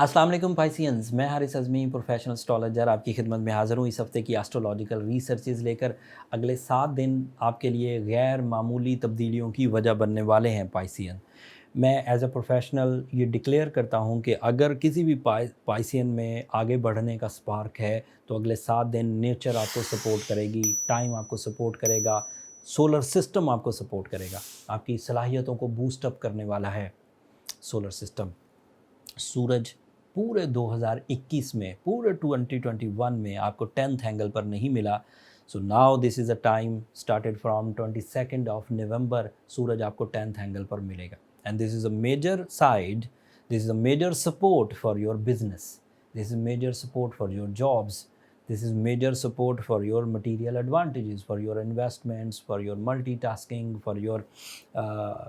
अस्सलाम वालेकुम पाइसियंस, मैं हारिस अज़मी प्रोफेशनल एस्ट्रोलॉजर आपकी खिदमत में हाज़िर हूँ इस हफ़्ते की एस्ट्रोलॉजिकल रिसर्चेज़ लेकर। अगले 7 दिन आपके लिए गैर मामूली तब्दीलियों की वजह बनने वाले हैं पाइसियन। मैं एज़ अ प्रोफेशनल ये डिक्लेयर करता हूँ कि अगर किसी भी पाइसियन में आगे बढ़ने का स्पार्क है तो अगले 7 दिन नेचर आपको सपोर्ट करेगी, टाइम आपको सपोर्ट करेगा, सोलर सिस्टम आपको सपोर्ट करेगा, आपकी सलाहियतों को बूस्ट अप करने वाला है सोलर सिस्टम। सूरज पूरे 2021 में, पूरे 2021 में आपको 10th एंगल पर नहीं मिला। So now this is a time started from 22nd of November सूरज आपको 10th एंगल पर मिलेगा। And this is a major side, this is a major support for your business, this is major support for your jobs, this is major support for your material advantages, for your investments, for your multitasking, for your uh,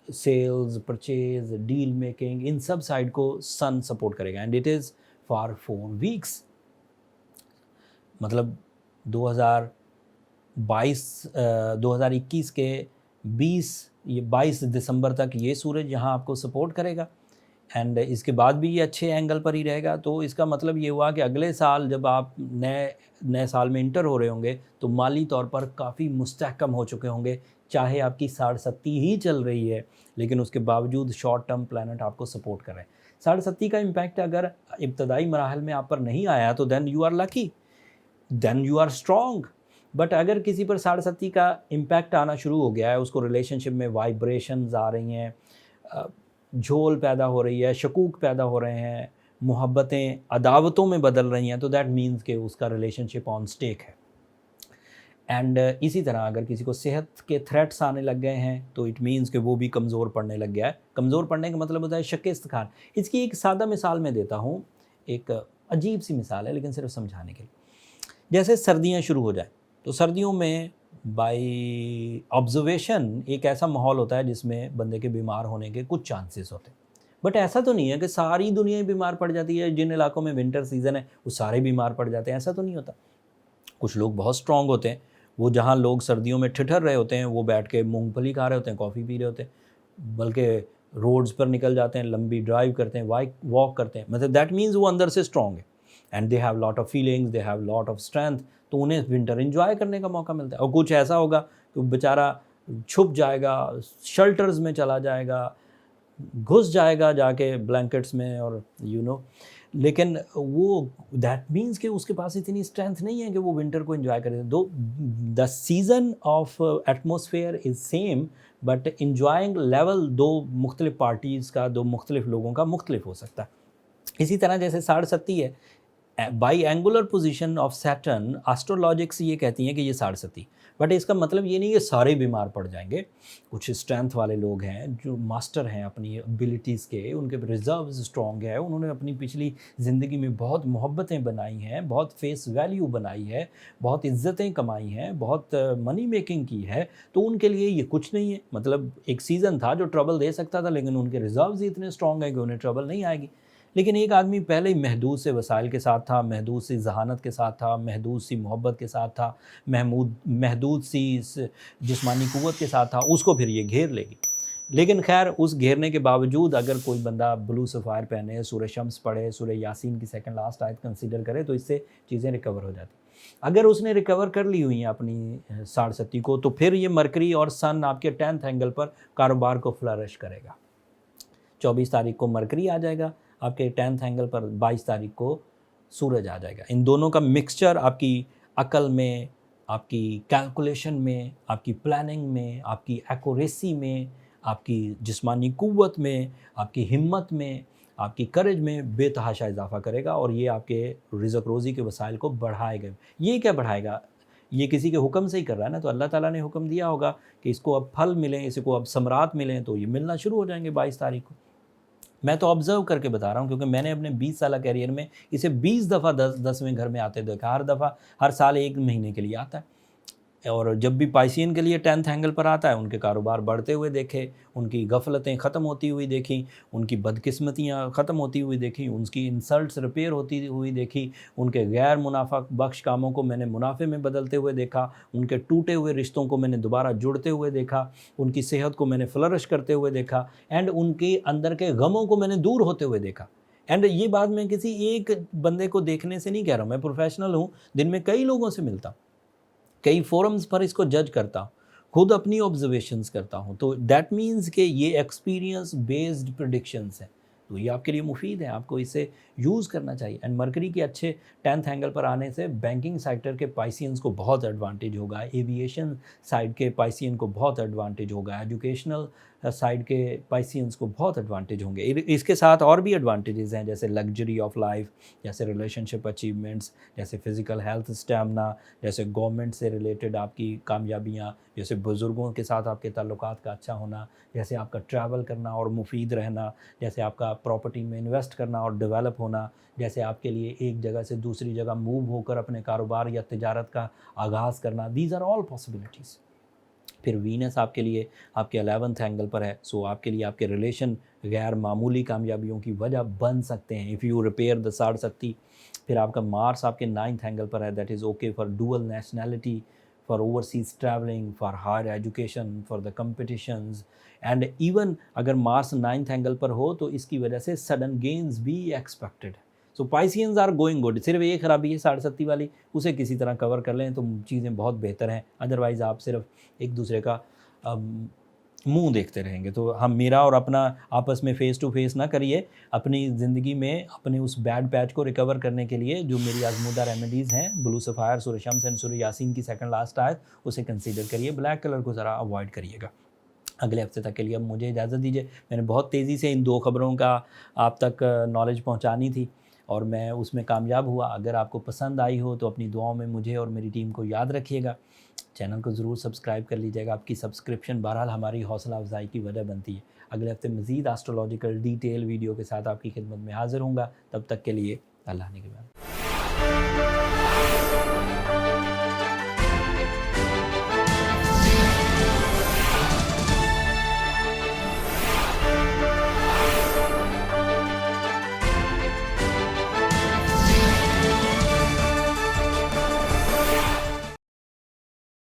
sales, purchase, deal making, इन सब side को sun support करेगा। And it is for 4 weeks, मतलब 2021 के 22 दिसंबर तक ये सूरज यहाँ आपको सपोर्ट करेगा। एंड इसके बाद भी ये अच्छे एंगल पर ही रहेगा। तो इसका मतलब ये हुआ कि अगले साल जब आप नए नए साल में इंटर हो रहे होंगे तो माली तौर पर काफ़ी मुस्तहकम हो चुके होंगे। चाहे आपकी साढ़े ही चल रही है, लेकिन उसके बावजूद शॉर्ट टर्म प्लैनेट आपको सपोर्ट कर रहे हैं। साढ़े का इम्पैक्ट अगर इब्तदाई मराहल में आप पर नहीं आया तो then you are lucky, then you are strong. But अगर किसी पर साढ़े का इम्पैक्ट आना शुरू हो गया है, उसको रिलेशनशिप में वाइब्रेशंस आ रही हैं, झोल पैदा हो रही है, शकूक पैदा हो रहे हैं, मोहब्बतें अदावतों में बदल रही हैं, तो दैट मीन्स कि उसका रिलेशनशिप ऑन स्टेक है। एंड इसी तरह अगर किसी को सेहत के थ्रेट्स आने लग गए हैं तो इट मीन्स कि वो भी कमज़ोर पड़ने लग गया है। कमज़ोर पड़ने का मतलब होता है शक इस्तिखार। इसकी एक सादा मिसाल मैं देता हूँ, एक अजीब सी मिसाल है लेकिन सिर्फ समझाने के लिए। जैसे सर्दियाँ शुरू हो जाए तो सर्दियों में बाई ऑब्जर्वेशन एक ऐसा माहौल होता है जिसमें बंदे के बीमार होने के कुछ चांसेस होते हैं। बट ऐसा तो नहीं है कि सारी दुनिया ही बीमार पड़ जाती है, जिन इलाकों में विंटर सीज़न है वो सारे बीमार पड़ जाते हैं, ऐसा तो नहीं होता। कुछ लोग बहुत स्ट्रॉन्ग होते हैं, वो जहाँ लोग सर्दियों में ठिठर रहे होते हैं वो बैठ के मूंगफली खा रहे होते हैं, कॉफ़ी पी रहे होते हैं, बल्कि रोड्स पर निकल जाते हैं, लंबी ड्राइव करते हैं, वॉक करते हैं। मतलब दैट मीन्स वो अंदर से स्ट्रॉन्ग है and they have lot of feelings, they have lot of strength. तो उन्हें विंटर एंजॉय करने का मौका मिलता है। और कुछ ऐसा होगा कि बेचारा छुप जाएगा, शेल्टर्स में चला जाएगा, घुस जाएगा जाके ब्लैंकेट्स में और लेकिन वो दैट मीन्स कि उसके पास इतनी स्ट्रेंथ नहीं है कि वो विंटर को एंजॉय करे। दो the season off atmosphere is same, but enjoying level दो मुख्तलिफ पार्टीज़ का, दो मुख्तलिफ लोगों का मुख्तलिफ हो सकता है। इसी तरह जैसे साढ़े है, by angular position of Saturn, एस्ट्रोलॉजिक्स ये कहती हैं कि ये साढ़े, बट इसका मतलब ये नहीं कि सारे बीमार पड़ जाएंगे। कुछ स्ट्रेंथ वाले लोग हैं जो मास्टर हैं अपनी एबिलिटीज़ के, उनके रिजर्व्स स्ट्रॉन्ग है, उन्होंने अपनी पिछली ज़िंदगी में बहुत मोहब्बतें बनाई हैं, बहुत फेस वैल्यू बनाई है, बहुत इज्जतें कमाई हैं, बहुत मनी मेकिंग की है, तो उनके लिए ये कुछ नहीं है। मतलब एक सीज़न था जो ट्रबल दे सकता था, लेकिन उनके रिजर्व्स ही इतने स्ट्रॉन्ग हैं कि उन्हें ट्रबल नहीं आएगी। लेकिन एक आदमी पहले ही महदूद से वसाइल के साथ था, महदूद सी ज़हानत के साथ था, महदूद सी मोहब्बत के साथ था, महदूद सी जिस्मानी क़ुव्वत के साथ था, उसको फिर ये घेर लेगी। लेकिन खैर उस घेरने के बावजूद अगर कोई बंदा ब्लू सफ़ायर पहने, सूरह शम्स पढ़े, सूरह यासीन की सेकंड लास्ट आयत कंसीडर करे, तो इससे चीज़ें रिकवर हो जाती। अगर उसने रिकवर कर ली हुई हैं अपनी साढ़े को, तो फिर ये मरकरी और सन आपके 10th एंगल पर कारोबार को फ्लरिश करेगा। 24 तारीख को मरकरी आ जाएगा आपके 10th एंगल पर, 22 तारीख को सूरज आ जाएगा। इन दोनों का मिक्सचर आपकी अकल में, आपकी कैलकुलेशन में, आपकी प्लानिंग में, आपकी एक्यूरेसी में, आपकी जिस्मानी क़ुव्वत में, आपकी हिम्मत में, आपकी करेज में बेतहाशा इजाफा करेगा और ये आपके रिज़्क़ रोज़ी के वसाइल को बढ़ाएगा। ये क्या बढ़ाएगा? ये किसी के हुक्म से ही कर रहा है ना, तो अल्लाह ताला ने हुक्म दिया होगा कि इसको अब फल मिलें, इसको अब समरात मिलें, तो ये मिलना शुरू हो जाएंगे 22 तारीख को। मैं तो ऑब्ज़र्व करके बता रहा हूँ क्योंकि मैंने अपने 20 साल कैरियर में इसे 20 दफ़ा 10वें घर में आते देखा। हर दफ़ा हर साल 1 महीने के लिए आता है। और जब भी पाइसियन के लिए 10th एंगल पर आता है, उनके कारोबार बढ़ते हुए देखे, उनकी गफलतें ख़त्म होती हुई देखी, उनकी बदकिस्मतियाँ ख़त्म होती हुई देखी, उनकी इंसल्ट्स रिपेयर होती हुई देखी, उनके गैर मुनाफा बख्श कामों को मैंने मुनाफे में बदलते हुए देखा, उनके टूटे हुए रिश्तों को मैंने दोबारा जुड़ते हुए देखा, उनकी सेहत को मैंने फ्लरिश करते हुए देखा, एंड उनके अंदर के गमों को मैंने दूर होते हुए देखा। एंड ये बात मैं किसी एक बंदे को देखने से नहीं कह रहा हूँ, मैं प्रोफेशनल हूँ, दिन में कई लोगों से मिलता हूँ, कई फोरम्स पर इसको जज करता हूँ, खुद अपनी ऑब्जर्वेशंस करता हूँ, तो दैट मीन्स कि ये एक्सपीरियंस बेस्ड प्रिडिक्शंस हैं, तो ये आपके लिए मुफीद है, आपको इसे यूज़ करना चाहिए। एंड मरकरी के अच्छे 10th एंगल पर आने से बैंकिंग सेक्टर के पाइसियंस को बहुत एडवांटेज होगा, एविएशन साइड के पाइसियन को बहुत एडवांटेज होगा, एजुकेशनल साइड के पाइसियंस को बहुत एडवांटेज होंगे। इसके साथ और भी एडवांटेजेस हैं, जैसे लग्जरी ऑफ लाइफ, जैसे रिलेशनशिप अचीवमेंट्स, जैसे फिज़िकल हेल्थ स्टैमिना, जैसे गवर्नमेंट से रिलेटेड आपकी कामयाबियाँ, जैसे बुज़ुर्गों के साथ आपके ताल्लुकात का अच्छा होना, जैसे आपका ट्रैवल करना और मुफीद रहना, जैसे आपका प्रॉपर्टी में इन्वेस्ट करना और डेवलप होना, जैसे आपके लिए एक जगह से दूसरी जगह मूव होकर अपने कारोबार या तिजारत का आगाज़ करना, दीज आर ऑल पॉसिबिलिटीज़। फिर वीनस आपके लिए आपके 11th एंगल पर है, सो आपके लिए आपके रिलेशन गैर मामूली कामयाबियों की वजह बन सकते हैं इफ़ यू रिपेयर द साढ़ शक्ति। फिर आपका मार्स आपके 9th एंगल पर है, that is okay for dual nationality, for overseas travelling, for higher education, for the competitions, and even अगर मार्स 9th एंगल पर हो तो इसकी वजह से सडन गेन्स भी expected. So Pisceans are going good, सिर्फ ये खराबी है साढ़े शक्ति वाली, उसे किसी तरह कवर कर लें तो चीज़ें बहुत बेहतर हैं, अदरवाइज़ आप सिर्फ एक दूसरे का मुंह देखते रहेंगे। तो हम मेरा और अपना आपस में फेस टू फेस ना करिए, अपनी ज़िंदगी में अपने उस बैड पैच को रिकवर करने के लिए जो मेरी आजमूदा रेमेडीज़ हैं, ब्लू सफ़ायर, सूरह शम्स एंड सूरह यासीन की सेकंड लास्ट आयत, उसे कंसीडर करिए, ब्लैक कलर को ज़रा अवॉइड करिएगा। अगले हफ्ते तक के लिए अब मुझे इजाज़त दीजिए। मैंने बहुत तेज़ी से इन 2 खबरों का आप तक नॉलेज पहुंचानी थी और मैं उसमें कामयाब हुआ। अगर आपको पसंद आई हो तो अपनी दुआओं में मुझे और मेरी टीम को याद रखिएगा। चैनल को ज़रूर सब्सक्राइब कर लीजिएगा, आपकी सब्सक्रिप्शन बहरहाल हमारी हौसला अफजाई की वजह बनती है। अगले हफ्ते मज़ीद एस्ट्रोलॉजिकल डिटेल वीडियो के साथ आपकी खिदमत में हाज़िर हूँगा। तब तक के लिए अल्लाह निगहबान।